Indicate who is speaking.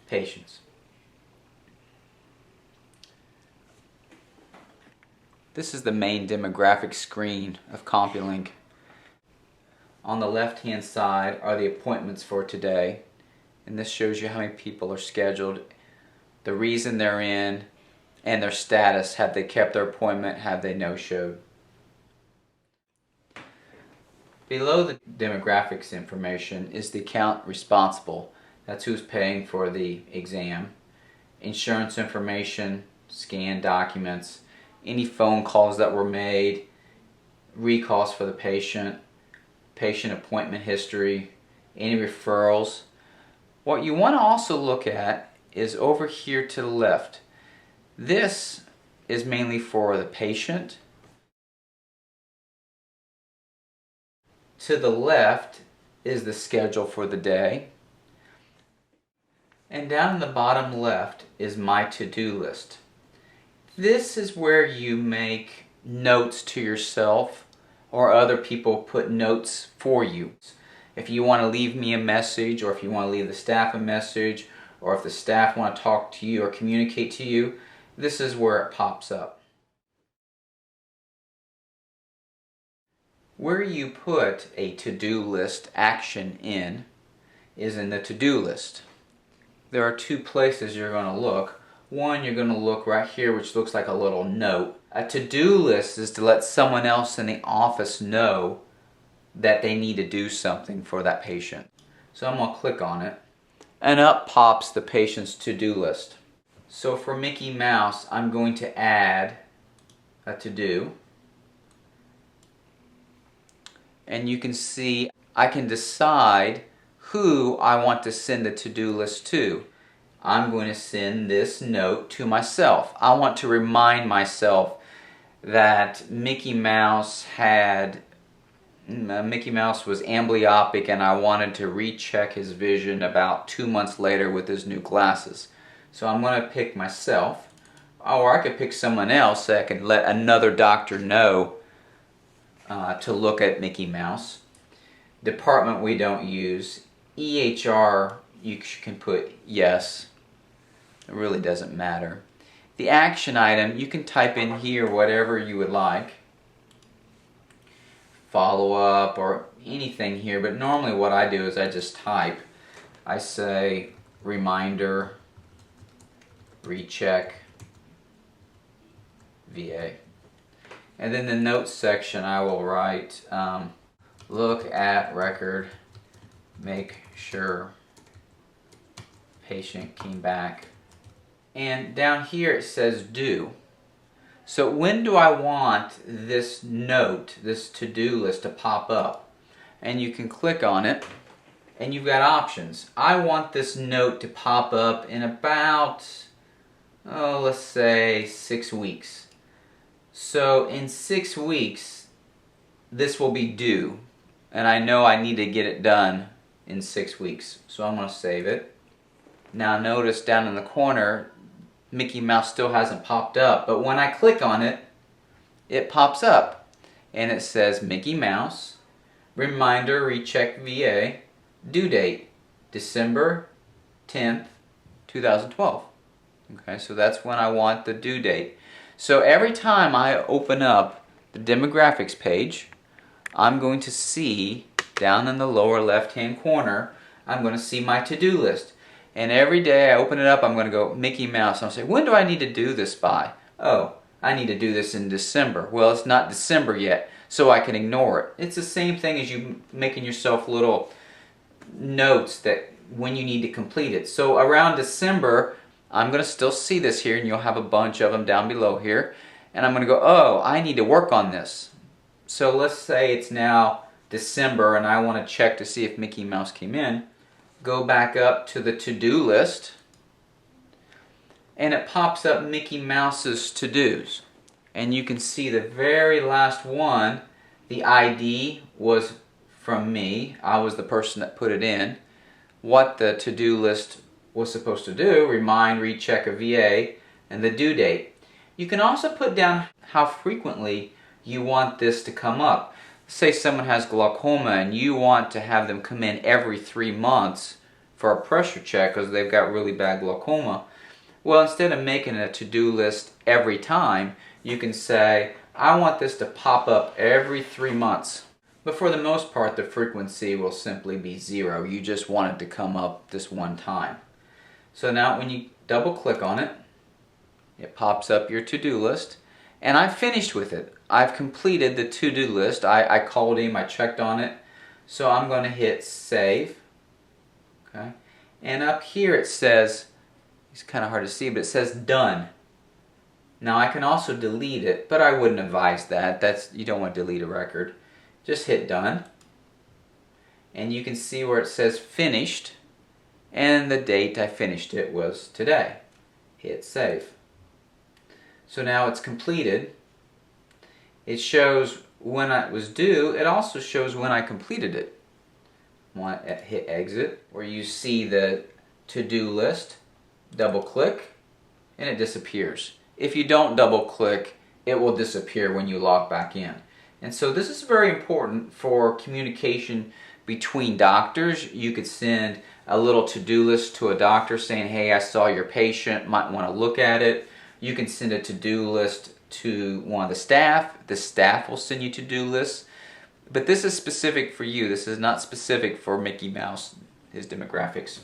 Speaker 1: patients. This is the main demographic screen of CompuLink. On the left hand side are the appointments for today, and this shows you how many people are scheduled, the reason they're in, and their status. Have they kept their appointment? Have they no-showed? Below the demographics information is the account responsible. That's who's paying for the exam. Insurance information, scanned documents, any phone calls that were made, recalls for the patient, patient appointment history, any referrals. What you want to also look at is over here to the left. This is mainly for the patient. To the left is the schedule for the day. And down in the bottom left is my to-do list. This is where you make notes to yourself, or other people put notes for you. If you want to leave me a message, or if you want to leave the staff a message, or if the staff want to talk to you or communicate to you, this is where it pops up. Where you put a to-do list action in is in the to-do list. There are two places you're going to look. One, you're going to look right here, which looks like a little note. A to-do list is to let someone else in the office know that they need to do something for that patient. So I'm going to click on it, and up pops the patient's to-do list. So for Mickey Mouse, I'm going to add a to-do. And you can see I can decide who I want to send the to-do list to. I'm going to send this note to myself. I want to remind myself that Mickey Mouse was amblyopic, and I wanted to recheck his vision about 2 months later with his new glasses. So I'm going to pick myself, or I could pick someone else that I could let another doctor know to look at Mickey Mouse. Department we don't use. EHR you can put yes. It really doesn't matter. The action item, you can type in here whatever you would like. Follow up or anything here, but normally what I do is I just type. I say reminder, recheck, VA. And then the notes section I will write look at record, make sure patient came back. And down here it says due. So when do I want this note, this to-do list to pop up? And you can click on it and you've got options. I want this note to pop up in about, let's say 6 weeks. So in 6 weeks this will be due, and I know I need to get it done in 6 weeks. So I'm going to save it. Now notice down in the corner Mickey Mouse still hasn't popped up, but when I click on it, it pops up and it says Mickey Mouse, reminder, recheck VA, due date, December 10th, 2012. Okay, so that's when I want the due date. So every time I open up the demographics page, I'm going to see down in the lower left hand corner, I'm going to see my to-do list. And every day I open it up, I'm going to go Mickey Mouse. I'll say, when do I need to do this by? Oh, I need to do this in December. Well, it's not December yet, so I can ignore it. It's the same thing as you making yourself little notes that when you need to complete it. So around December, I'm going to still see this here, and you'll have a bunch of them down below here. And I'm going to go, oh, I need to work on this. So let's say it's now December, and I want to check to see if Mickey Mouse came in. Go back up to the to-do list, and it pops up Mickey Mouse's to-dos. And you can see the very last one, the ID was from me. I was the person that put it in. What the to-do list was supposed to do, remind, recheck a VA, and the due date. You can also put down how frequently you want this to come up. Say someone has glaucoma and you want to have them come in every 3 months for a pressure check because they've got really bad glaucoma. Well, instead of making a to-do list every time, you can say, I want this to pop up every 3 months. But for the most part, the frequency will simply be 0. You just want it to come up this one time. So now when you double click on it, it pops up your to-do list. And I've finished with it. I've completed the to-do list. I called him, I checked on it. So I'm going to hit save. Okay. And up here it says, it's kind of hard to see, but it says done. Now I can also delete it, but I wouldn't advise that. You don't want to delete a record. Just hit done. And you can see where it says finished. And the date I finished it was today. Hit save. So now it's completed. It shows when it was due. It also shows when I completed it. Hit exit, where you see the to-do list. Double click and it disappears. If you don't double click, it will disappear when you log back in. And so this is very important for communication between doctors. You could send a little to-do list to a doctor saying, hey, I saw your patient, might want to look at it. You can send a to-do list to one of the staff. The staff will send you to-do lists. But this is specific for you. This is not specific for Mickey Mouse, his demographics.